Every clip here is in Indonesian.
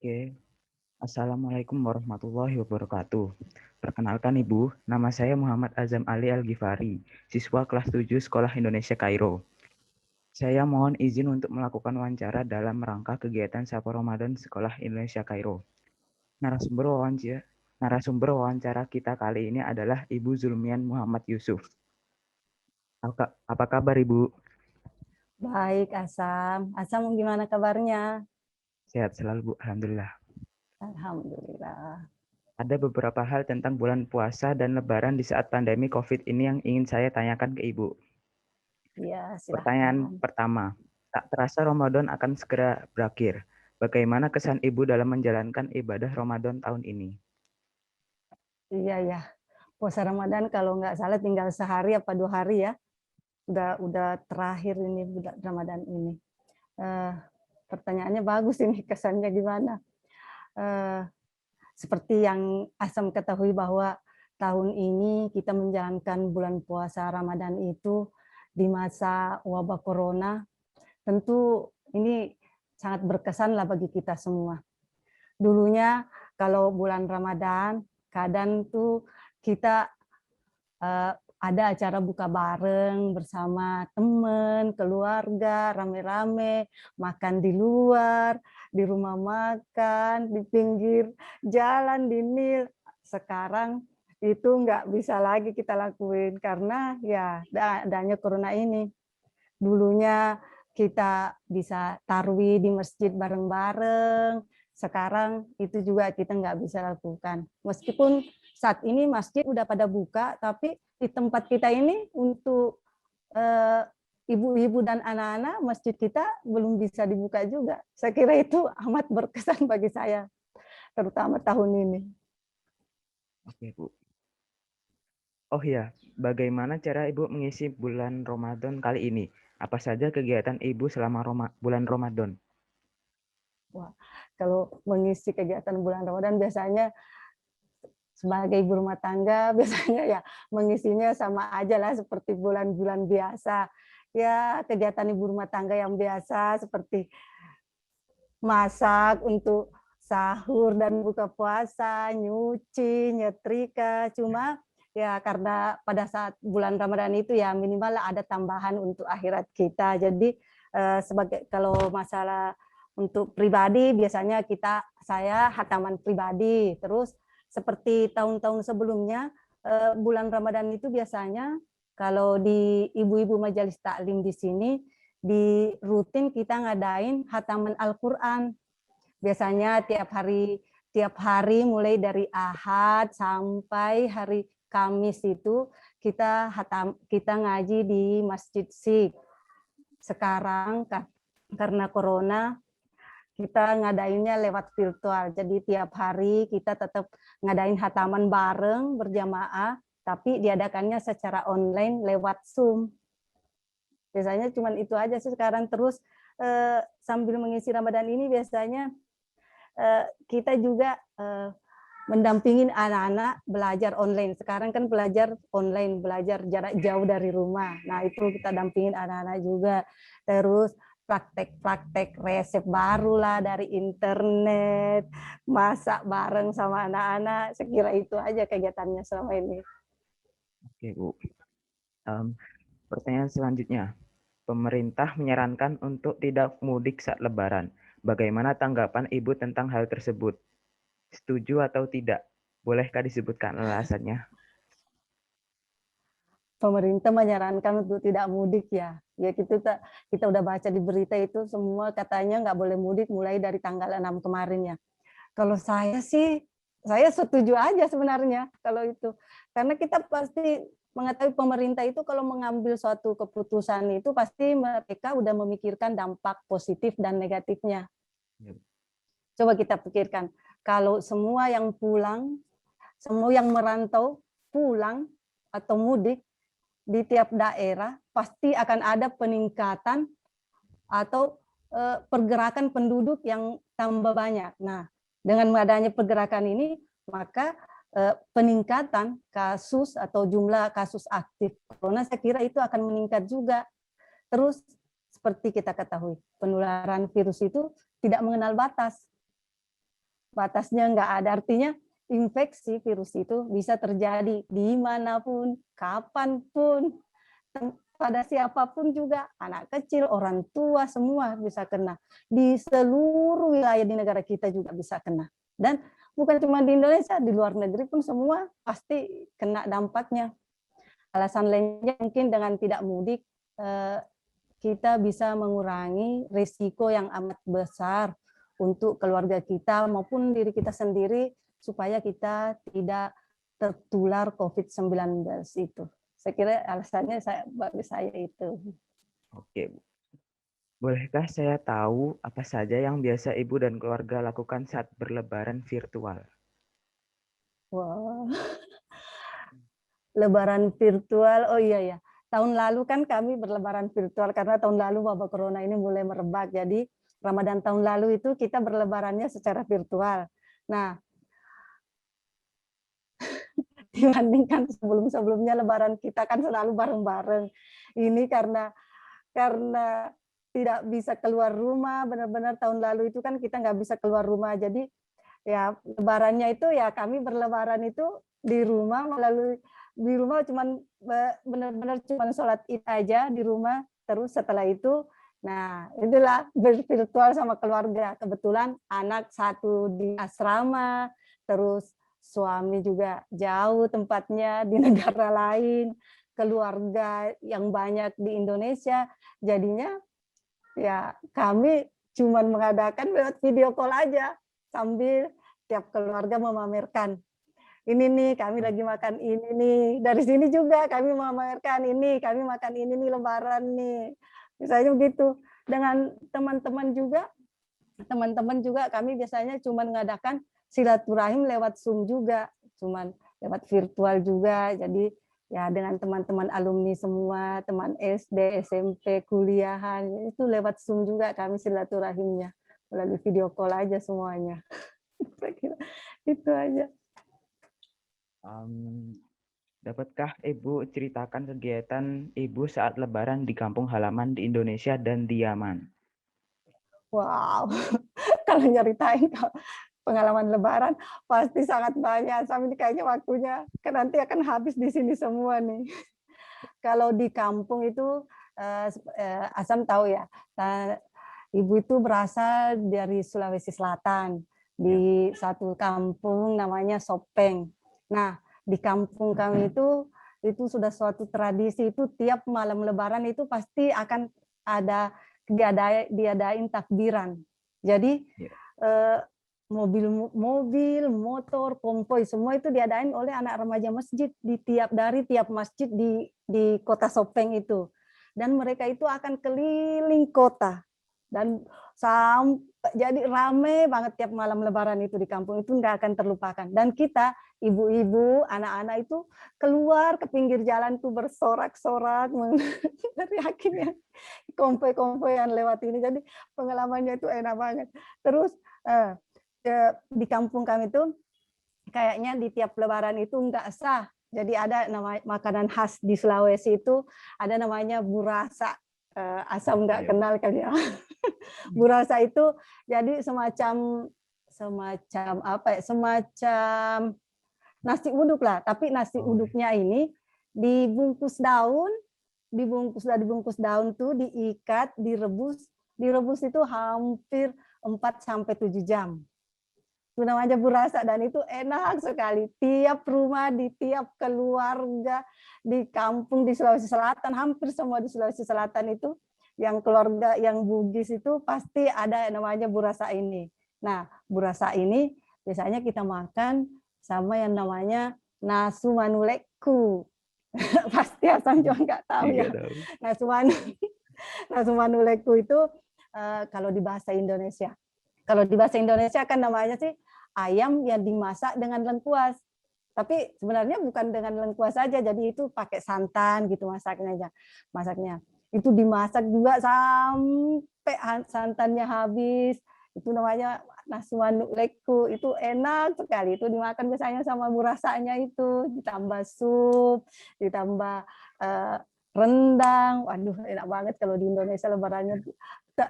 Oke, Assalamualaikum warahmatullahi wabarakatuh. Perkenalkan Ibu, nama saya Muhammad Azam Ali Al-Ghifari, siswa kelas 7 Sekolah Indonesia Kairo. Saya mohon izin untuk melakukan wawancara dalam rangka kegiatan Sapa Ramadan Sekolah Indonesia Kairo. Narasumber wawancara kita kali ini adalah Ibu Zulmian Muhammad Yusuf. Apa kabar Ibu? Baik, Asam. Asam gimana kabarnya? Sehat selalu Bu, Alhamdulillah. Alhamdulillah. Ada beberapa hal tentang bulan puasa dan lebaran di saat pandemi COVID ini yang ingin saya tanyakan ke Ibu. Ya, Pertanyaan silahkan. pertama, tak terasa Ramadan akan segera berakhir. Bagaimana kesan Ibu dalam menjalankan ibadah Ramadan tahun ini? Iya, ya. Puasa Ramadan kalau nggak salah tinggal sehari apa 2 hari ya. Udah terakhir ini bulan Ramadan ini. Eh, Pertanyaannya bagus ini, kesannya gimana? Eh, Seperti yang Asam ketahui bahwa tahun ini kita menjalankan bulan puasa Ramadan itu di masa wabah corona. Tentu ini sangat berkesan lah bagi kita semua. Dulunya kalau bulan Ramadan, kadang tuh kita ada acara buka bareng bersama teman, keluarga, rame-rame, makan di luar, di rumah makan, di pinggir jalan, di Nil. Sekarang itu nggak bisa lagi kita lakuin karena ya adanya corona ini. Dulunya kita bisa tarwi di masjid bareng-bareng, sekarang itu juga kita nggak bisa lakukan. Meskipun saat ini masjid udah pada buka, tapi di tempat kita ini untuk ibu-ibu dan anak-anak, masjid kita belum bisa dibuka juga. Saya kira itu amat berkesan bagi saya, terutama tahun ini. Oke, Bu. Oh ya, bagaimana cara Ibu mengisi bulan Ramadan kali ini? Apa saja kegiatan Ibu selama bulan Ramadan? Wah, kalau mengisi kegiatan bulan Ramadan biasanya sebagai ibu rumah tangga biasanya ya mengisinya sama aja lah seperti bulan-bulan biasa. Ya, kegiatan ibu rumah tangga yang biasa seperti masak untuk sahur dan buka puasa, nyuci, nyetrika. Cuma ya karena pada saat bulan Ramadan itu ya minimal ada tambahan untuk akhirat kita. Jadi sebagai kalau masalah untuk pribadi biasanya saya hataman pribadi. Terus seperti tahun-tahun sebelumnya bulan Ramadan itu biasanya kalau di ibu-ibu majelis taklim di sini di rutin kita ngadain hataman Al-Quran. Biasanya tiap hari mulai dari Ahad sampai hari Kamis itu kita ngaji di Masjid Sik. Sekarang karena corona kita ngadainnya lewat virtual. Jadi tiap hari kita tetap ngadain hataman bareng berjamaah, tapi diadakannya secara online lewat Zoom. Biasanya cuma itu aja sih sekarang. Terus sambil mengisi Ramadan ini biasanya kita juga mendampingin anak-anak belajar online. Sekarang kan belajar online, belajar jarak jauh dari rumah. Nah, itu kita dampingin anak-anak juga. Terus praktek-praktek resep baru lah dari internet, masak bareng sama anak-anak. Sekira itu aja kegiatannya selama ini. Oke, Bu. Pertanyaan selanjutnya. Pemerintah menyarankan untuk tidak mudik saat Lebaran. Bagaimana tanggapan Ibu tentang hal tersebut? Setuju atau tidak? Bolehkah disebutkan alasannya? Pemerintah menyarankan untuk tidak mudik ya. Ya kita udah baca di berita itu semua katanya nggak boleh mudik mulai dari tanggal 6 kemarin ya. Kalau saya sih, saya setuju aja sebenarnya kalau itu. Karena kita pasti mengetahui pemerintah itu kalau mengambil suatu keputusan itu pasti mereka udah memikirkan dampak positif dan negatifnya. Coba kita pikirkan, kalau semua yang pulang, semua yang merantau pulang atau mudik di tiap daerah, pasti akan ada peningkatan atau pergerakan penduduk yang tambah banyak. Nah, dengan adanya pergerakan ini, maka peningkatan kasus atau jumlah kasus aktif corona saya kira itu akan meningkat juga. Terus seperti kita ketahui, penularan virus itu tidak mengenal batas. batasnya nggak ada. Artinya infeksi virus itu bisa terjadi dimanapun, kapanpun, pada siapapun juga, anak kecil, orang tua, semua bisa kena. Di seluruh wilayah di negara kita juga bisa kena. Dan bukan cuma di Indonesia, di luar negeri pun semua pasti kena dampaknya. Alasan lainnya mungkin dengan tidak mudik, kita bisa mengurangi risiko yang amat besar untuk keluarga kita maupun diri kita sendiri supaya kita tidak tertular COVID-19 itu. Saya kira alasannya bagi saya itu. Oke, Bu. Bolehkah saya tahu apa saja yang biasa Ibu dan keluarga lakukan saat berlebaran virtual? Wah, lebaran virtual, oh iya ya. Tahun lalu kan kami berlebaran virtual karena tahun lalu wabah corona ini mulai merebak. Jadi Ramadan tahun lalu itu kita berlebarannya secara virtual. Nah, dibandingkan sebelum-sebelumnya lebaran kita kan selalu bareng-bareng. Ini karena tidak bisa keluar rumah, benar-benar tahun lalu itu kan kita nggak bisa keluar rumah. Jadi ya lebarannya itu ya kami berlebaran itu di rumah melalui di rumah cuman benar-benar cuman sholat id aja di rumah. Terus setelah itu, nah itulah virtual sama keluarga. Kebetulan anak satu di asrama, terus suami juga jauh tempatnya di negara lain, keluarga yang banyak di Indonesia. Jadinya ya kami cuman mengadakan lewat video call aja sambil tiap keluarga memamerkan. Ini nih kami lagi makan ini nih. Dari sini juga kami memamerkan ini, kami makan ini nih lebaran nih. Misalnya begitu. Dengan teman-teman juga kami biasanya cuma mengadakan silaturahim lewat Zoom juga, cuman lewat virtual juga. Jadi ya dengan teman-teman alumni semua, teman SD, SMP, kuliahan, itu lewat Zoom juga kami silaturahimnya melalui video call aja semuanya. Saya kira itu aja. Dapatkah Ibu ceritakan kegiatan Ibu saat Lebaran di kampung halaman di Indonesia dan di Yaman? Wow, kalau nyeritain pengalaman Lebaran pasti sangat banyak. Sampai kayaknya waktunya kan nanti akan habis di sini semua nih. Kalau di kampung itu, Asam tahu ya, ibu itu berasal dari Sulawesi Selatan, Ya. di satu kampung namanya Sopeng. Nah, di kampung kami itu sudah suatu tradisi, itu tiap malam Lebaran itu pasti akan ada diadain takbiran. Jadi Ya. mobil, motor, konvoi semua itu diadain oleh anak remaja masjid dari tiap masjid di kota Sopeng itu. Dan mereka itu akan keliling kota dan sampai jadi rame banget tiap malam Lebaran itu di kampung itu nggak akan terlupakan. Dan kita ibu-ibu, anak-anak itu keluar ke pinggir jalan tuh bersorak-sorak teriakin ya konvoi-konvoi yang lewat ini. Jadi pengalamannya itu enak banget. Terus di kampung kami itu kayaknya di tiap Lebaran itu nggak sah. Jadi ada nama makanan khas di Sulawesi itu ada namanya burasa. Asam nggak kenal kali ya. Burasa itu jadi semacam apa ya? Semacam nasi uduk lah. Tapi nasi uduknya ini dibungkus daun tuh diikat, direbus itu hampir 4 sampai 7 jam. Itu namanya burasa dan itu enak sekali. Tiap rumah di tiap keluarga di kampung di Sulawesi Selatan, hampir semua di Sulawesi Selatan itu yang keluarga yang Bugis itu pasti ada namanya burasa ini. Nah, burasa ini biasanya kita makan sama yang namanya nasu manuleku. Pasti Hasan juga nggak tahu ya. Nasu manuleku itu kalau di bahasa Indonesia. Kalau di bahasa Indonesia kan namanya sih ayam yang dimasak dengan lengkuas. Tapi sebenarnya bukan dengan lengkuas saja, jadi itu pakai santan gitu masaknya. Itu dimasak juga sampai santannya habis. Itu namanya nasuan leku, itu enak sekali. Itu dimakan biasanya sama burasanya itu, ditambah sup, ditambah rendang. Waduh, enak banget kalau di Indonesia lebarannya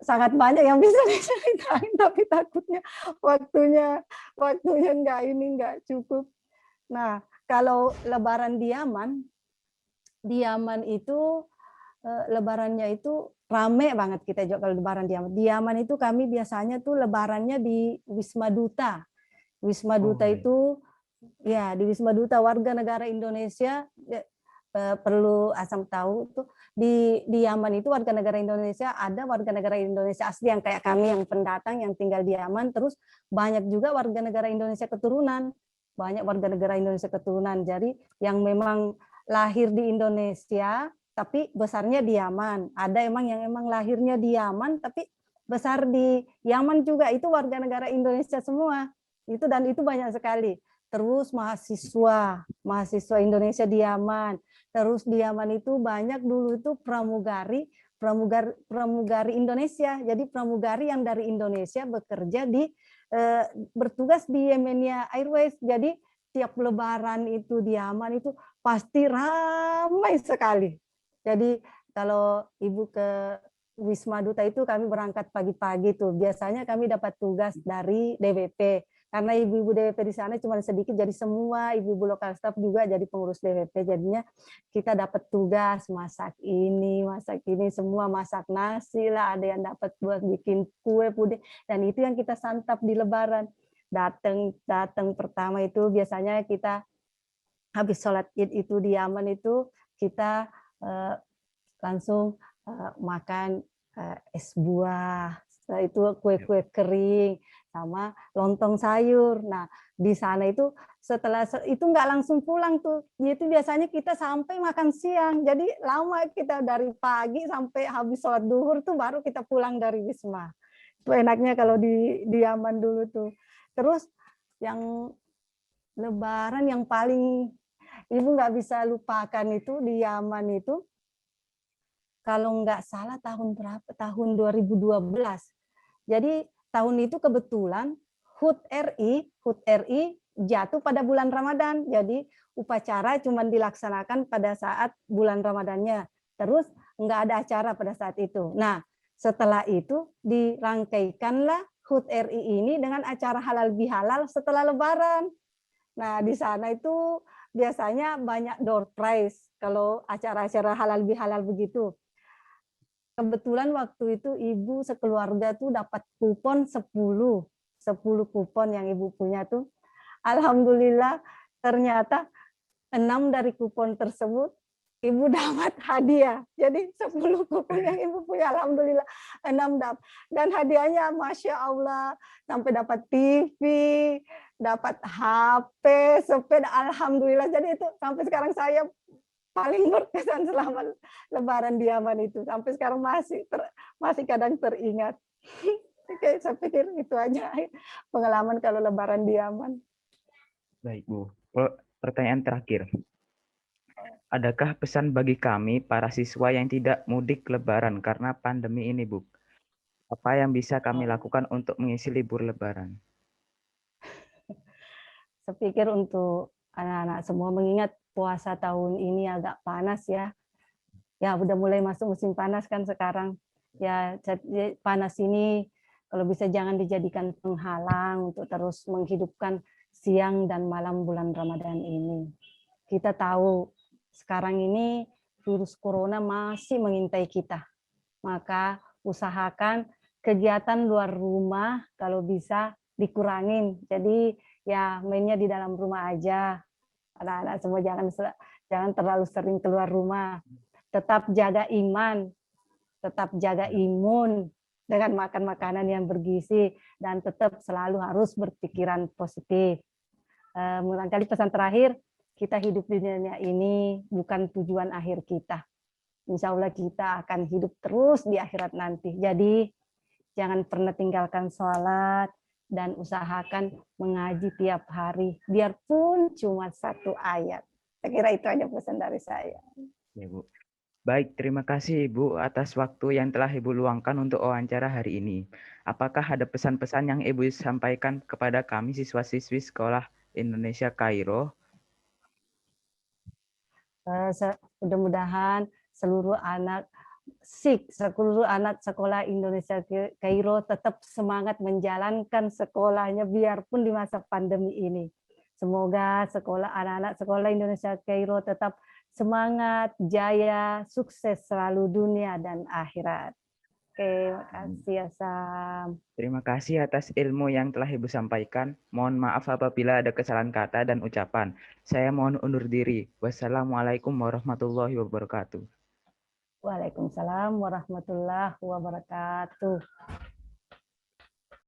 sangat banyak yang bisa diceritain, tapi takutnya waktunya nggak cukup. Nah, kalau lebaran di Yaman itu lebarannya itu rame banget kita juga kalau lebaran di Yaman. Di Yaman itu kami biasanya tuh lebarannya di Wisma Duta. Wisma Oh, Duta baik. itu ya di Wisma Duta warga negara Indonesia perlu asam tahu tuh di Yaman itu warga negara Indonesia, ada warga negara Indonesia asli yang kayak kami yang pendatang yang tinggal di Yaman, terus banyak juga warga negara Indonesia keturunan. Banyak warga negara Indonesia keturunan. Jadi yang memang lahir di Indonesia tapi besarnya di Yaman. Ada yang emang lahirnya di Yaman tapi besar di Yaman juga, itu warga negara Indonesia semua. Dan itu banyak sekali. Terus mahasiswa Indonesia di Yaman. Terus di Yaman itu banyak dulu itu pramugari Indonesia. Jadi pramugari yang dari Indonesia bekerja bertugas di Yemenia Airways. Jadi tiap lebaran itu di Yaman itu pasti ramai sekali. Jadi kalau Ibu ke Wisma Duta itu kami berangkat pagi-pagi tuh. Biasanya kami dapat tugas dari DWP. Karena ibu-ibu DWP di sana cuma sedikit, jadi semua ibu-ibu lokal staff juga jadi pengurus DWP. Jadinya kita dapat tugas masak ini, semua masak nasi lah, ada yang dapat buat bikin kue, puding, dan itu yang kita santap di Lebaran. Datang pertama itu biasanya kita habis sholat Id itu di Yaman itu kita langsung makan es buah, setelah itu kue-kue kering sama lontong sayur. Nah, di sana itu setelah itu nggak langsung pulang tuh. Itu biasanya kita sampai makan siang. Jadi lama kita dari pagi sampai habis sholat duhur tuh baru kita pulang dari Wisma. Itu enaknya kalau di Yaman dulu tuh. Terus yang Lebaran yang paling Ibu nggak bisa lupakan itu di Yaman itu, kalau nggak salah tahun berapa? Tahun 2012. Jadi tahun itu kebetulan HUT RI jatuh pada bulan Ramadan. Jadi upacara cuma dilaksanakan pada saat bulan Ramadannya. Terus nggak ada acara pada saat itu. Nah, setelah itu dirangkaikanlah HUT RI ini dengan acara halal bihalal setelah Lebaran. Nah, di sana itu biasanya banyak door prize kalau acara-acara halal bihalal begitu. Kebetulan waktu itu ibu sekeluarga tuh dapat kupon 10 kupon yang ibu punya tuh. Alhamdulillah ternyata 6 dari kupon tersebut ibu dapat hadiah. Jadi 10 kupon yang ibu punya, alhamdulillah 6 dapat. Dan hadiahnya Masya Allah, sampai dapat TV, dapat HP, sepeda, alhamdulillah. Jadi itu sampai sekarang saya paling berkesan selama Lebaran di Yaman itu. Sampai sekarang masih kadang teringat. Oke, saya pikir itu aja pengalaman kalau Lebaran di Yaman. Baik, Bu. Pertanyaan terakhir. Adakah pesan bagi kami, para siswa yang tidak mudik Lebaran karena pandemi ini, Bu? Apa yang bisa kami lakukan untuk mengisi libur Lebaran? Saya pikir untuk anak-anak semua, mengingat puasa tahun ini agak panas ya. Ya udah mulai masuk musim panas kan sekarang. Ya panas ini kalau bisa jangan dijadikan penghalang untuk terus menghidupkan siang dan malam bulan Ramadan ini. Kita tahu sekarang ini virus corona masih mengintai kita. Maka usahakan kegiatan luar rumah kalau bisa dikurangin. Jadi ya mainnya di dalam rumah aja. Anak-anak semua jangan terlalu sering keluar rumah. Tetap jaga iman, tetap jaga imun dengan makan makanan yang bergizi, dan tetap selalu harus berpikiran positif. Barangkali pesan terakhir, kita hidup di dunia ini bukan tujuan akhir kita. Insya Allah kita akan hidup terus di akhirat nanti. Jadi jangan pernah tinggalkan sholat dan usahakan mengaji tiap hari, biarpun cuma 1 ayat. Saya kira itu aja pesan dari saya. Ya, Bu. Baik, terima kasih Ibu atas waktu yang telah Ibu luangkan untuk wawancara hari ini. Apakah ada pesan-pesan yang Ibu sampaikan kepada kami siswa-siswi Sekolah Indonesia Kairo? Mudah-mudahan seluruh anak seluruh anak sekolah Indonesia Kairo tetap semangat menjalankan sekolahnya biarpun di masa pandemi ini. Semoga anak-anak sekolah Indonesia Kairo tetap semangat, jaya, sukses selalu dunia dan akhirat. Oke, makasih ya Sam. Terima kasih atas ilmu yang telah Ibu sampaikan. Mohon maaf apabila ada kesalahan kata dan ucapan. Saya mohon undur diri. Wassalamualaikum warahmatullahi wabarakatuh. Waalaikumsalam warahmatullahi wabarakatuh.